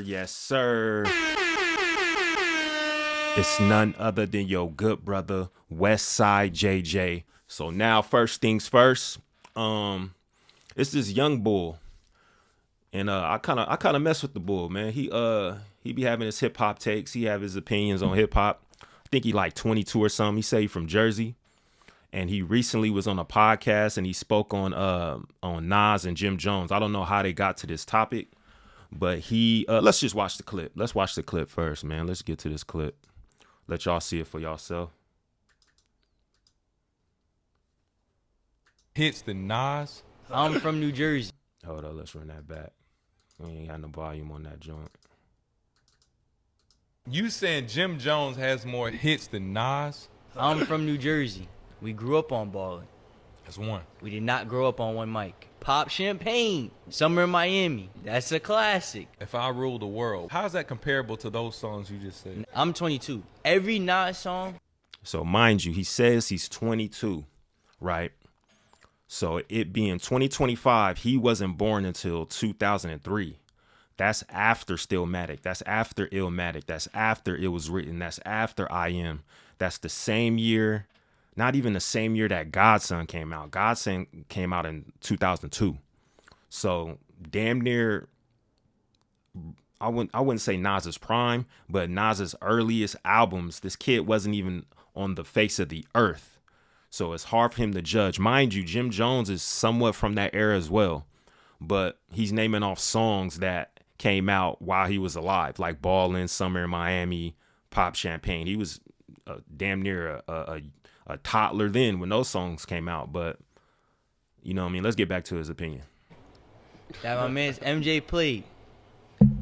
Yes, sir. It's none other than your good brother, Westside JJ. So now, first things first. It's this young bull, and I kind of mess with the bull, man. He be having his hip hop takes. He have his opinions on hip hop. I think he like 22 or something. He say he from Jersey, and he recently was on a podcast and he spoke on Nas and Jim Jones. I don't know how they got to this topic. But let's just watch the clip. Let's watch the clip first, man. Let's get to this clip. Let y'all see it for yourself. Hits the Nas. I'm from New Jersey. Hold on, let's run that back. We ain't got no volume on that joint. You saying Jim Jones has more hits than Nas? I'm from New Jersey. We grew up on ballin'. That's one. We did not grow up on one mic. Pop Champagne, Summer in Miami. That's a classic. If I Rule the World. How's that comparable to those songs you just said? I'm 22. Every Nas song. So mind you, he says he's 22, right? So it being 2025, he wasn't born until 2003. That's after Stillmatic. That's after Illmatic. That's after It Was Written. That's after I Am. That's the same year. Not even the same year that Godson came out. Godson came out in 2002. So damn near, I wouldn't say Nas's prime, but Nas's earliest albums, this kid wasn't even on the face of the earth. So it's hard for him to judge. Mind you, Jim Jones is somewhat from that era as well, but he's naming off songs that came out while he was alive, like Ballin', Summer in Miami, Pop Champagne. He was damn near a toddler then when those songs came out, but you know what I mean? Let's get back to his opinion. That my man's MJ played.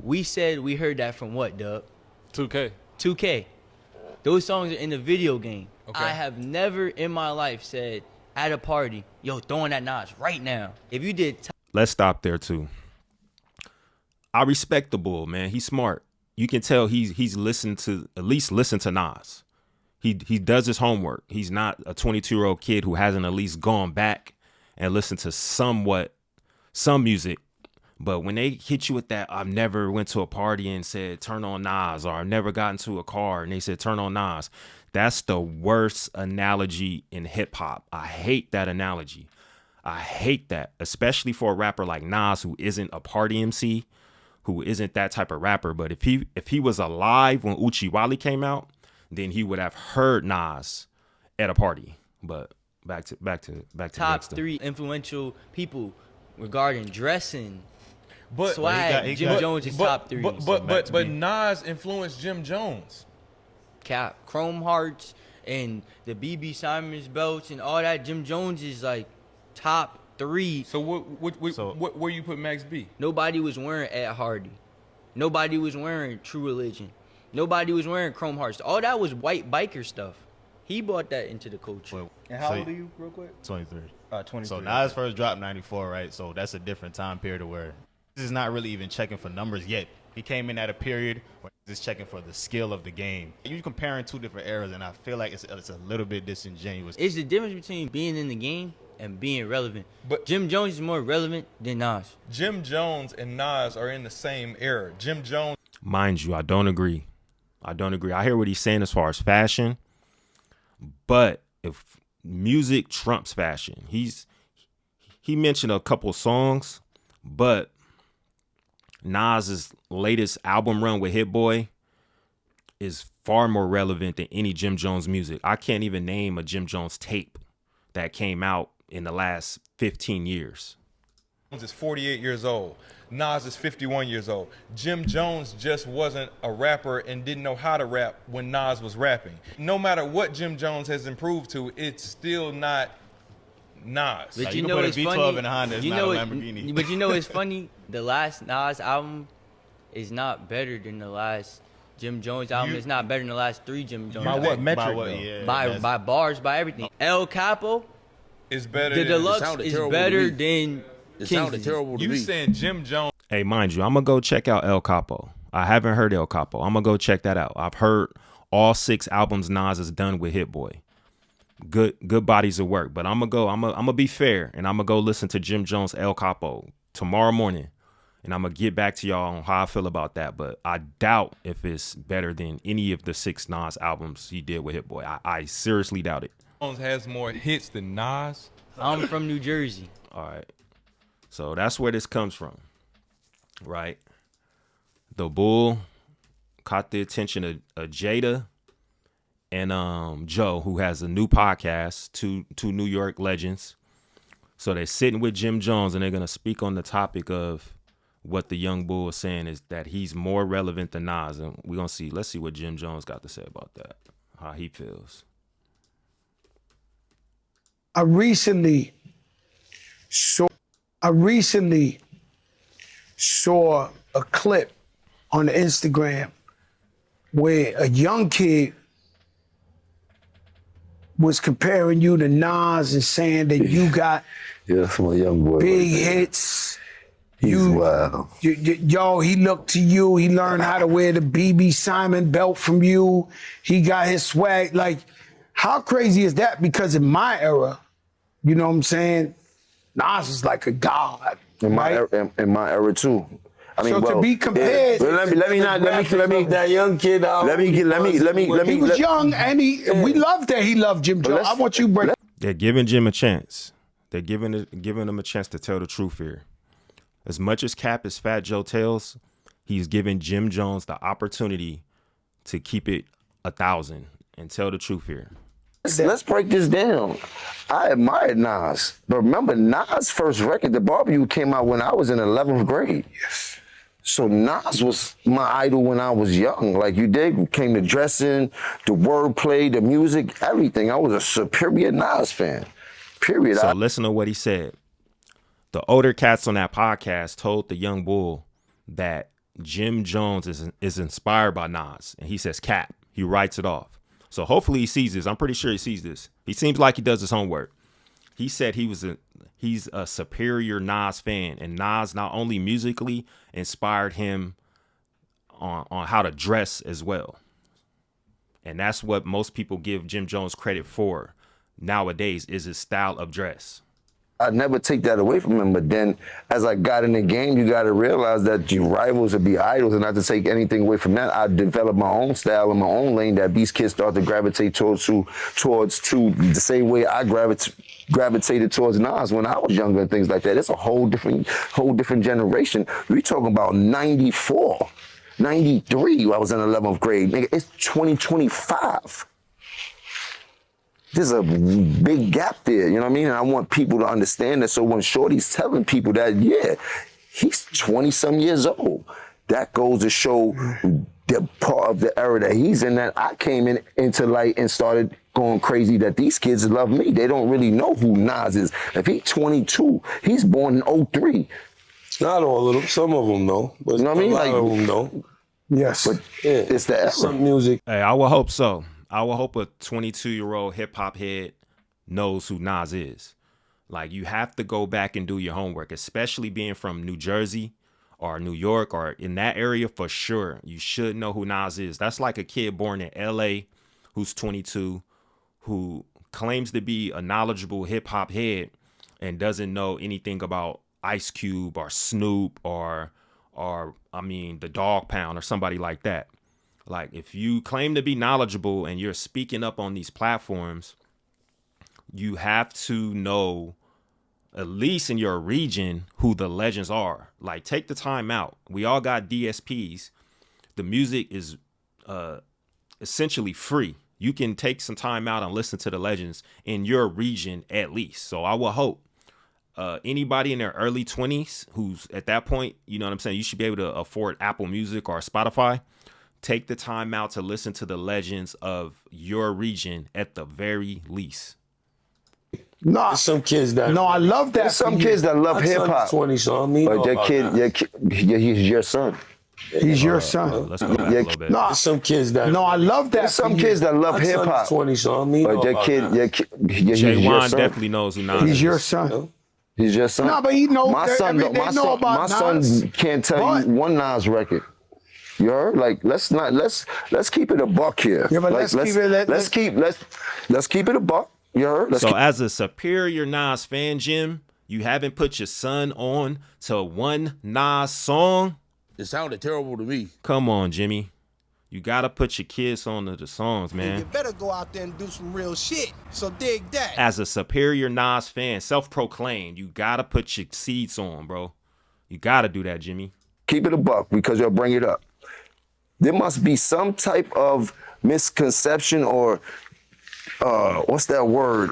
We said we heard that from what, Dub? 2K. 2K. Those songs are in the video game. Okay. I have never in my life said at a party, yo, throwing that Nas right now. If you did... Let's stop there too. I respect the bull, man. He's smart. You can tell he's listened to, at least listen to Nas. He does his homework. He's not a 22-year-old kid who hasn't at least gone back and listened to some music. But when they hit you with that, I've never went to a party and said, turn on Nas, or I've never gotten to a car and they said, turn on Nas. That's the worst analogy in hip hop. I hate that analogy. I hate that, especially for a rapper like Nas, who isn't a party MC, who isn't that type of rapper. But if he was alive when Uchi Wally came out, then he would have heard Nas at a party. But back to top three influential people regarding dressing, But swag. Jim Jones is top three. But Nas influenced Jim Jones. Cap, Chrome Hearts and the BB Simons belts and all that. Jim Jones is like top three. So where you put Max B? Nobody was wearing Ed Hardy. Nobody was wearing True Religion. Nobody was wearing Chrome Hearts. All that was white biker stuff. He brought that into the culture. And how old are you, real quick? 23. 23. So Nas first dropped 94, right? So that's a different time period where this is not really even checking for numbers yet. He came in at a period where he's just checking for the skill of the game. You're comparing two different eras, and I feel like it's a little bit disingenuous. It's the difference between being in the game and being relevant. But Jim Jones is more relevant than Nas. Jim Jones and Nas are in the same era. Jim Jones. Mind you, I don't agree. I hear what he's saying as far as fashion, but if music trumps fashion, he mentioned a couple songs, but Nas's latest album run with Hit Boy is far more relevant than any Jim Jones music. I can't even name a Jim Jones tape that came out in the last 15 years. Is 48 years old. Nas is 51 years old. Jim Jones just wasn't a rapper and didn't know how to rap when Nas was rapping. No matter what Jim Jones has improved to, it's still not Nas. But you you can know put a it's V12 funny. in a Honda, it's You not know a it- Lamborghini. But you know it's funny. The last Nas album is not better than the last Jim Jones album. It's not better than the last three Jim Jones. By albums. what metric, By what, though? yeah, By that's- bars, by everything. El Capo, It's better the than deluxe sounded is terrible to better me. than It sounded Kingsley. terrible to you me. saying Jim Jones. Hey, mind you, I'm going to go check out El Capo. I haven't heard El Capo. I'm going to go check that out. I've heard all 6 albums Nas has done with Hit Boy. Good bodies of work. But I'm going to be fair, and I'm going to go listen to Jim Jones' El Capo tomorrow morning. And I'm going to get back to y'all on how I feel about that. But I doubt if it's better than any of the 6 Nas albums he did with Hit Boy. I seriously doubt it. Jones has more hits than Nas. I'm from New Jersey. All right. So that's where this comes from, right? The Bull caught the attention of Jada and Joe, who has a new podcast, two New York legends. So they're sitting with Jim Jones, and they're going to speak on the topic of what the young Bull is saying is that he's more relevant than Nas. And we're going to see. Let's see what Jim Jones got to say about that, how he feels. I recently saw a clip on Instagram where a young kid was comparing you to Nas and saying that you got Yeah, that's my young boy. big right there. hits. He's wild. Yo, he looked to you. He learned how to wear the BB Simon belt from you. He got his swag. Like, how crazy is that? Because in my era, you know what I'm saying? Nas is like a god. In my right? era, in my era too. I mean, So to well, be compared- But let me that young kid out. He was young, and we loved that he loved Jim Jones. I want you to break. They're giving Jim a chance. They're giving him a chance to tell the truth here. As much as Cap is Fat Joe tells, he's giving Jim Jones the opportunity to keep it 1,000 and tell the truth here. Let's break this down. I admired Nas, but remember Nas' first record, The Barbecue, came out when I was in 11th grade. Yes. So Nas was my idol when I was young. Like you did, came to dressing, the wordplay, the music, everything. I was a superior Nas fan. Period. So listen to what he said. The older cats on that podcast told the young Bull that Jim Jones is inspired by Nas, and he says Cap. He writes it off. So hopefully he sees this. I'm pretty sure he sees this. He seems like he does his homework. He said he's a superior Nas fan, and Nas not only musically inspired him on how to dress as well. And that's what most people give Jim Jones credit for nowadays, is his style of dress. I never take that away from him, but then as I got in the game, you got to realize that your rivals would be idols, and not to take anything away from that. I developed my own style in my own lane that these kids start to gravitate towards the same way I gravitated towards Nas when I was younger and things like that. It's a whole different generation. We talking about 94, 93. I was in 11th grade. Nigga, it's 2025. There's a big gap there, you know what I mean? And I want people to understand that. So when Shorty's telling people that, yeah, he's 20-some years old, that goes to show the part of the era that he's in, that I came into light and started going crazy, that these kids love me. They don't really know who Nas is. If he's 22, he's born in 03. Not all of them. Some of them know. But You know what I mean? A lot Like- of them know. Yes. But Yeah. it's the era. Some music. Hey, I will hope so. I will hope a 22-year-old hip-hop head knows who Nas is. Like, you have to go back and do your homework, especially being from New Jersey or New York or in that area for sure. You should know who Nas is. That's like a kid born in L.A. who's 22, who claims to be a knowledgeable hip-hop head and doesn't know anything about Ice Cube or Snoop or the Dog Pound or somebody like that. Like, if you claim to be knowledgeable and you're speaking up on these platforms, you have to know, at least in your region, who the legends are. Like, take the time out. We all got DSPs. The music is essentially free. You can take some time out and listen to the legends in your region at least. So I will hope anybody in their early 20s who's at that point, you know what I'm saying, you should be able to afford Apple Music or Spotify. Take the time out to listen to the legends of your region at the very least. No, There's some kids that. no, I love that. There's some for you. kids that love My son's hip hop. 20, so I mean, But your kid, he's your son. He's your son. Let's go back a little bit. No, There's some kids that. no, I love that. There's some for you. kids that love My hip son's hop. 20, so I mean, But your kid, he's your Jay son. definitely knows who Nas is. He's your son. He's your son. No, but he knows. My son, they know about my son Nas. can't tell But- you one Nas record. You heard? Like, let's keep it a buck here. Yeah, but like, let's keep let's keep it a buck. You heard? So as a superior Nas fan, Jim, You haven't put your son on to one Nas song? It sounded terrible to me. Come on, Jimmy. You gotta put your kids on to the songs, man. You better go out there and do some real shit. So dig that. As a superior Nas fan, self-proclaimed, you gotta put your seeds on, bro. You gotta do that, Jimmy. Keep it a buck because you'll bring it up. There must be some type of misconception or what's that word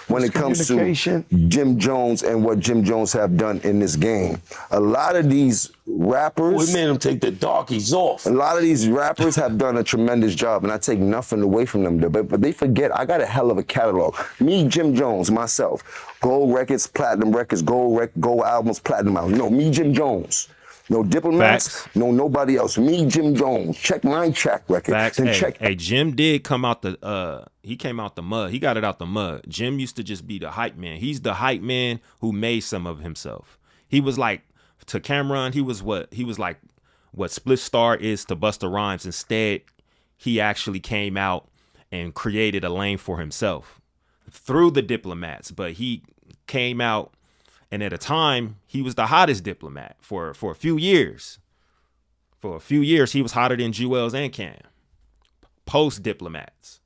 when it comes to Jim Jones and what Jim Jones have done in this game. A lot of these rappers, We made him take the darkies off. a lot of these rappers have done a tremendous job, and I take nothing away from them. But they forget I got a hell of a catalog. Me, Jim Jones, myself, gold records, platinum records, gold albums, platinum albums. No, me, Jim Jones. No diplomats, Facts. no nobody else. Me, Jim Jones. Check my track record. Facts. And Hey, check. hey, Jim did come out he came out the mud. He got it out the mud. Jim used to just be the hype man. He's the hype man who made some of himself. He was like, to Cameron, he was like what Split Star is to Busta Rhymes. Instead, he actually came out and created a lane for himself through the diplomats. But he came out, and at a time, he was the hottest diplomat for a few years. For a few years, he was hotter than Jewels and Cam. Post diplomats.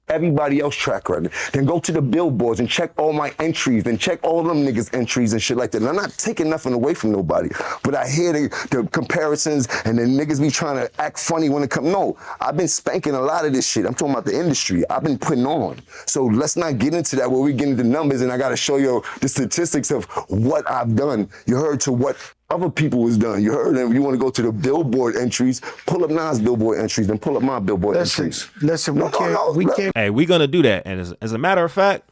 Everybody else track record. Then go to the billboards and check all my entries. Then check all them niggas' entries and shit like that. And I'm not taking nothing away from nobody. But I hear the comparisons and the niggas be trying to act funny when it comes. No, I've been spanking a lot of this shit. I'm talking about the industry. I've been putting on. So let's not get into that where we get into numbers and I got to show you the statistics of what I've done. You heard to what other people was done. You heard them. You want to go to the billboard entries, pull up Nas billboard entries, then pull up my billboard entries. Listen, we can't. Hey, we gonna do that. And as a matter of fact,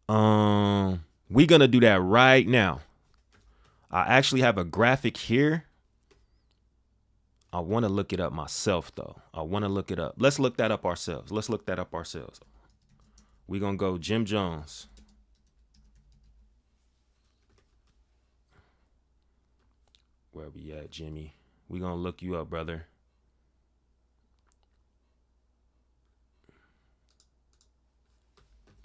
we gonna do that right now. I actually have a graphic here. I want to look it up myself, though. I want to look it up. Let's look that up ourselves. We gonna go Jim Jones. Where we at, Jimmy? We gonna look you up, brother.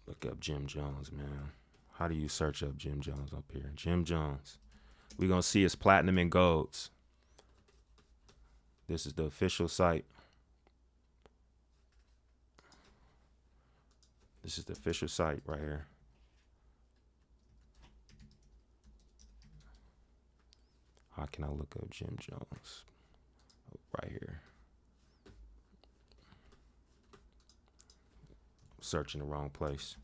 Look up Jim Jones, man. How do you search up Jim Jones up here? Jim Jones. We gonna see his platinum and golds. This is the official site. This is the official site right here. How can I look up Jim Jones? Right here. Searching the wrong place.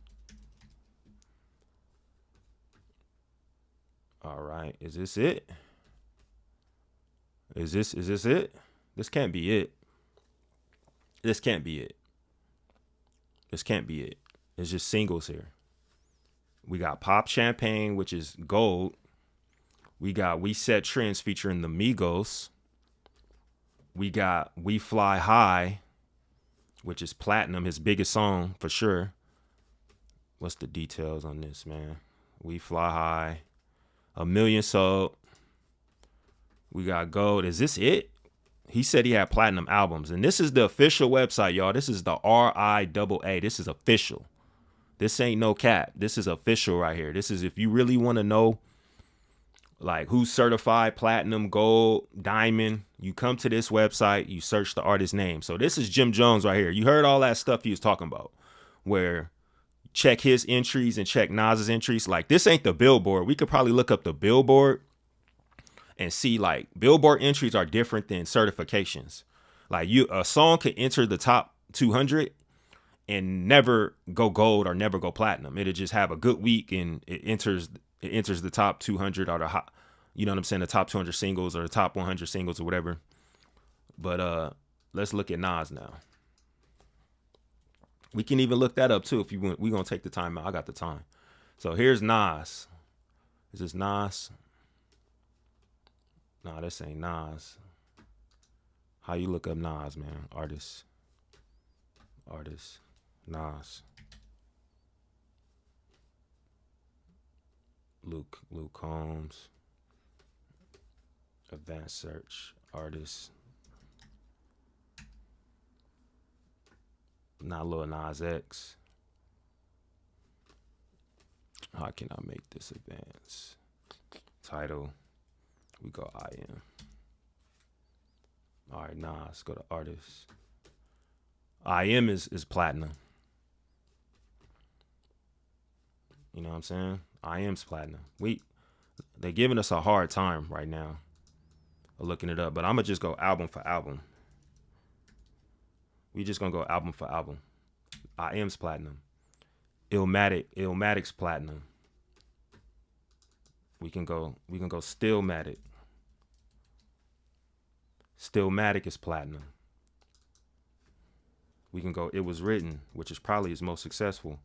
All right, is this it? Is this it? This can't be it. This can't be it. This can't be it. It's just singles here. We got Pop Champagne, which is gold. We got We Set Trends featuring the Migos. We got We Fly High, which is platinum, his biggest song for sure. What's the details on this, man? We Fly High. 1 million sold. We got gold. Is this it? He said he had platinum albums. And this is the official website, y'all. This is the RIAA. This is official. This ain't no cap. This is official right here. This is if you really want to know like who's certified platinum, gold, diamond, you come to this website, you search the artist name. So this is Jim Jones right here. You heard all that stuff he was talking about where check his entries and check Nas's entries. Like this ain't the Billboard. We could probably look up the Billboard and see like Billboard entries are different than certifications. Like a song could enter the top 200 and never go gold or never go platinum. It'll just have a good week and it enters the top 200 or the hot, you know what I'm saying, the top 200 singles or the top 100 singles or whatever. But let's look at Nas now. We can even look that up too if you want. We're gonna take the time out. I got the time. So here's Nas. Is this Nas? Nah, this ain't Nas. How you look up Nas, man? Artist. Nas. Luke Combs. Advanced search. Artist. Not Lil Nas X. How can I make this advance? Title. We go IM. All right, Nas. Go to artists. IM is platinum. You know what I'm saying? IM's platinum. They giving us a hard time right now of looking it up, but I'm gonna just go album for album. We just gonna go album for album. IM's platinum. Illmatic's platinum. We can go Stillmatic. Stillmatic is platinum. We can go It Was Written, which is probably his most successful.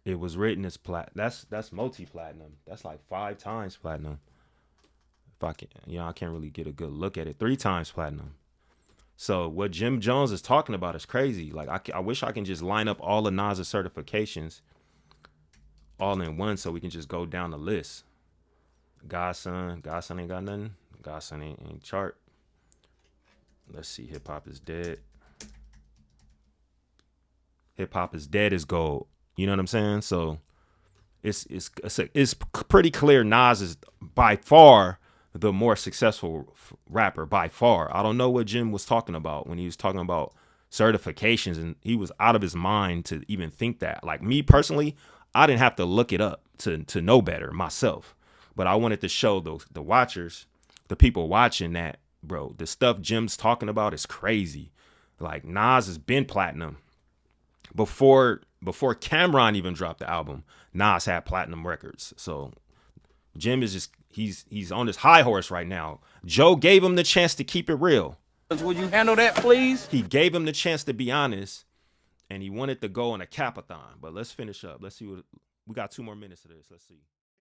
It Was Written is that's multi-platinum. That's like 5 times platinum. If I can, I can't really get a good look at it. 3 times platinum. So what Jim Jones is talking about is crazy. Like I wish I can just line up all of Nas's certifications all in one, so we can just go down the list. Godson ain't got nothing. Godson ain't chart. Let's see. Hip Hop Is Dead. Hip Hop Is Dead is gold. You know what I'm saying? So it's pretty clear Nas is by far the more successful rapper, by far. I don't know what Jim was talking about when he was talking about certifications, and he was out of his mind to even think that. Like me personally, I didn't have to look it up to know better myself. But I wanted to show the watchers, the people watching, that, bro, the stuff Jim's talking about is crazy. Like Nas has been platinum. Before Cameron even dropped the album, Nas had platinum records. So Jim is just, he's on this high horse right now. Joe gave him the chance to keep it real. Would you handle that, please? He gave him the chance to be honest, and he wanted to go on a capathon. But let's finish up. Let's see we got 2 more minutes of this. Let's see.